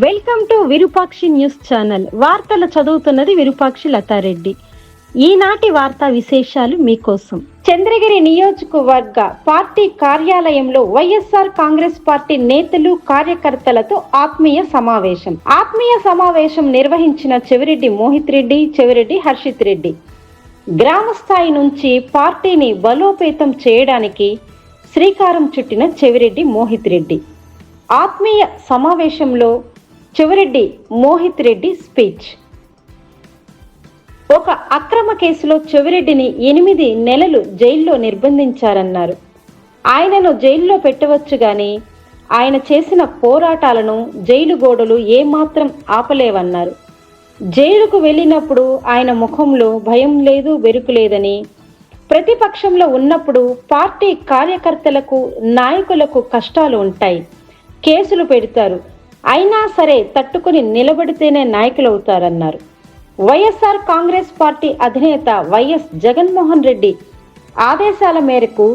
Welcome to Virupakshi news channel. వార్తలు చదువుతున్నది విరూపాక్షి లతారెడ్డి. ఈనాటి వార్తా విశేషాలు మీకోసం. చంద్రగిరి నియోజకవర్గ పార్టీ కార్యాలయంలో వైఎస్ఆర్ కాంగ్రెస్ పార్టీ నేతలు కార్యకర్తలతో ఆత్మీయ సమావేశం నిర్వహించిన చెవిరెడ్డి మోహిత్ రెడ్డి, చెవిరెడ్డి హర్షిత్ రెడ్డి. గ్రామ స్థాయి నుంచి పార్టీని బలోపేతం చేయడానికి శ్రీకారం చుట్టిన చెవిరెడ్డి మోహిత్ రెడ్డి. ఆత్మీయ సమావేశంలో చెవిరెడ్డి మోహిత్ రెడ్డి స్పీచ్. ఒక అక్రమ కేసులో చెవిరెడ్డిని 8 నెలలు జైల్లో నిర్బంధించారన్నారు. ఆయనను జైల్లో పెట్టవచ్చు గాని ఆయన చేసిన పోరాటాలను జైలు గోడలు ఏమాత్రం ఆపలేవన్నారు. జైలుకు వెళ్ళినప్పుడు ఆయన ముఖంలో భయం లేదు, బెరుకు లేదని, ప్రతిపక్షంలో ఉన్నప్పుడు పార్టీ కార్యకర్తలకు, నాయకులకు కష్టాలు ఉంటాయి, కేసులు పెడతారు, అయినా సరే తట్టుకుని నిలబడితేనే నాయకులు అవుతారన్నారు. వైఎస్ఆర్ కాంగ్రెస్ పార్టీ అధినేత వైఎస్ జగన్మోహన్ రెడ్డి ఆదేశాల మేరకు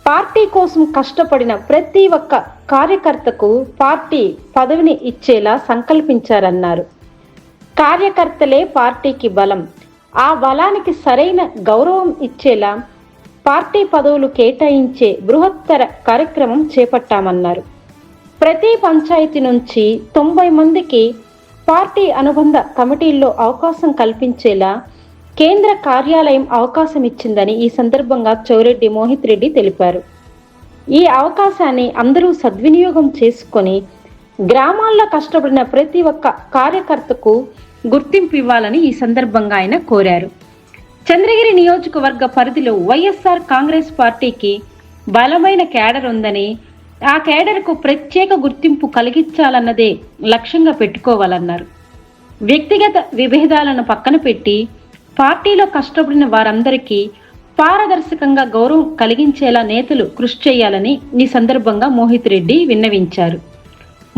పార్టీ కోసం కష్టపడిన ప్రతి ఒక్క కార్యకర్తకు పార్టీ పదవిని ఇచ్చేలా సంకల్పించారన్నారు. కార్యకర్తలే పార్టీకి బలం, ఆ బలానికి సరైన గౌరవం ఇచ్చేలా పార్టీ పదవులు కేటాయించే బృహత్తర కార్యక్రమం చేపట్టామన్నారు. ప్రతి పంచాయతీ నుంచి 90 మందికి పార్టీ అనుబంధ కమిటీల్లో అవకాశం కల్పించేలా కేంద్ర కార్యాలయం అవకాశం ఇచ్చిందని ఈ సందర్భంగా చెవిరెడ్డి మోహిత్ రెడ్డి తెలిపారు. ఈ అవకాశాన్ని అందరూ సద్వినియోగం చేసుకొని గ్రామాల్లో కష్టపడిన ప్రతి ఒక్క కార్యకర్తకు గుర్తింపు ఇవ్వాలని ఈ సందర్భంగా ఆయన కోరారు. చంద్రగిరి నియోజకవర్గ పరిధిలో వైఎస్ఆర్ కాంగ్రెస్ పార్టీకి బలమైన క్యాడర్ ఉందని, ఆ కేడర్కు ప్రత్యేక గుర్తింపు కలిగించాలన్నదే లక్ష్యంగా పెట్టుకోవాలన్నారు. వ్యక్తిగత విభేదాలను పక్కన పెట్టి పార్టీలో కష్టపడిన వారందరికీ పారదర్శకంగా గౌరవం కలిగించేలా నేతలు కృషి చేయాలని ఈ సందర్భంగా మోహిత్ రెడ్డి విన్నవించారు.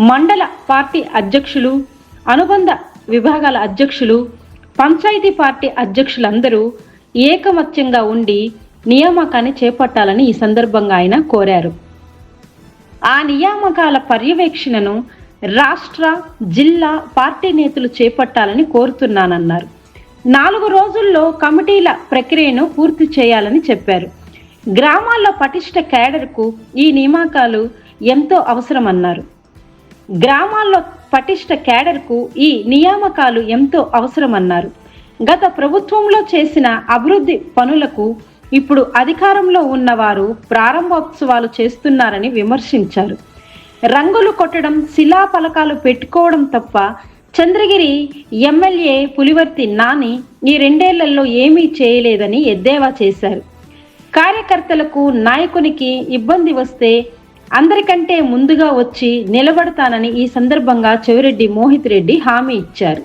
మండల పార్టీ అధ్యక్షులు, అనుబంధ విభాగాల అధ్యక్షులు, పంచాయతీ పార్టీ అధ్యక్షులందరూ ఏకమత్యంగా ఉండి నియామకాన్ని చేపట్టాలని ఈ సందర్భంగా ఆయన కోరారు. ఆ నియామకాల పర్యవేక్షణను రాష్ట్ర, జిల్లా పార్టీ నేతలు చేపట్టాలని కోరుతున్నానన్నారు. 4 రోజుల్లో కమిటీల ప్రక్రియను పూర్తి చేయాలని చెప్పారు. గ్రామాల్లో పటిష్ట కేడర్కు ఈ నియామకాలు ఎంతో అవసరమన్నారు. గత ప్రభుత్వంలో చేసిన అభివృద్ధి పనులకు ఇప్పుడు అధికారంలో ఉన్నవారు ప్రారంభోత్సవాలు చేస్తున్నారని విమర్శించారు. రంగులు కొట్టడం, శిలా పలకాలు పెట్టుకోవడం తప్ప చంద్రగిరి ఎమ్మెల్యే పులివర్తి నాని ఈ 2 ఏళ్లలో ఏమీ చేయలేదని ఎద్దేవా చేశారు. కార్యకర్తలకు, నాయకునికి ఇబ్బంది వస్తే అందరికంటే ముందుగా వచ్చి నిలబడతానని ఈ సందర్భంగా చెవిరెడ్డి మోహిత్ రెడ్డి హామీ ఇచ్చారు.